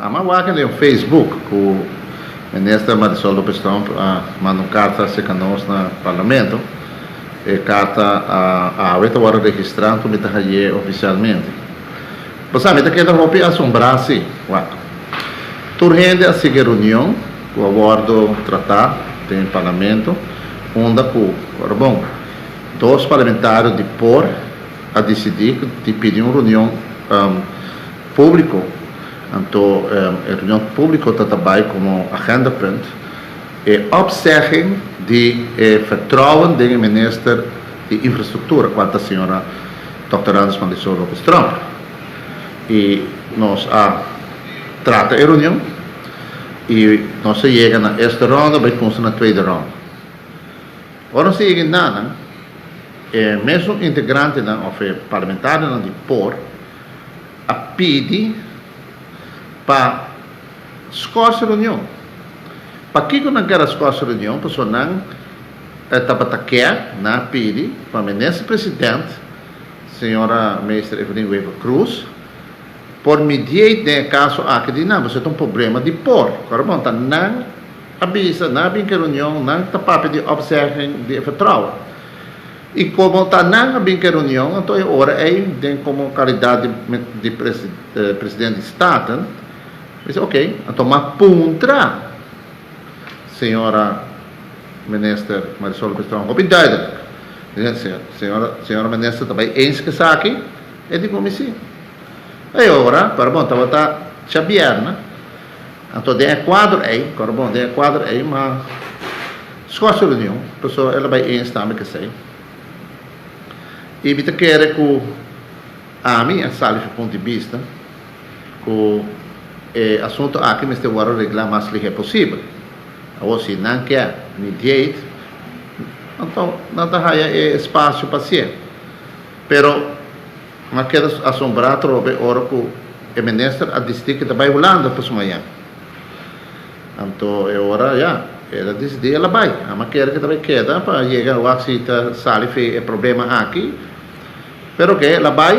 Amawakan no Facebook, que o ministro Marisol Lopes Trump mandou carta a nós no parlamento, e carta a agora registrando me oficialmente. Pois a meta que da assombrar se, turrende a seguir reunião, o acordo tratado no parlamento, onde bom, dois parlamentares de por a decidir de pedir uma reunião pública. Então, a reunião pública trabalha como agenda ponto e observem de vertrouwen do ministro de infraestrutura, quanto a senhora Dr. Anders Marisol Lopes Trump. E nós trata a reunião e nós chegamos na esta ronda, vai constar na segunda ronda. Agora nós chegamos na mesmo integrante ou parlamentar de por a pedir para escolher a reunião. Para que não quer escolher a reunião, para só não na pedir para o ministro presidente, senhora ministra Evelyn Weaver Cruz, por mediar de caso aqui de não, você tem um problema de por. Agora, bom, não avisa, não vem que reunião, não está para pedir observem de vertrouwen. E como está não vem que reunião, então agora como qualidade de presidente de Estado, diz, ok, então uma puntra, senhora ministra Marisol Lopes Trump, obrigado. Senhora ministra também, que está aqui, é de comissão. E agora, para bom, está Xavier, né? Então, tem quadro aí, agora bom, tem quadro aí, mas escolhe a reunião, a pessoa, ela vai estar, que sei. E eu quero que a minha sala de ponto de vista, que o assunto aqui me está arreglar mais ligeiro possível. Ou se não quer mediate, então não há espaço para ser. Pero não quero assombrar trobe hora que o ministro a dizer que vai rolando para amanhã. Então é hora já. Ela decidiu, ela vai. Mas quer que também queda para chegar o axita sala e problema aqui. Pero que ela vai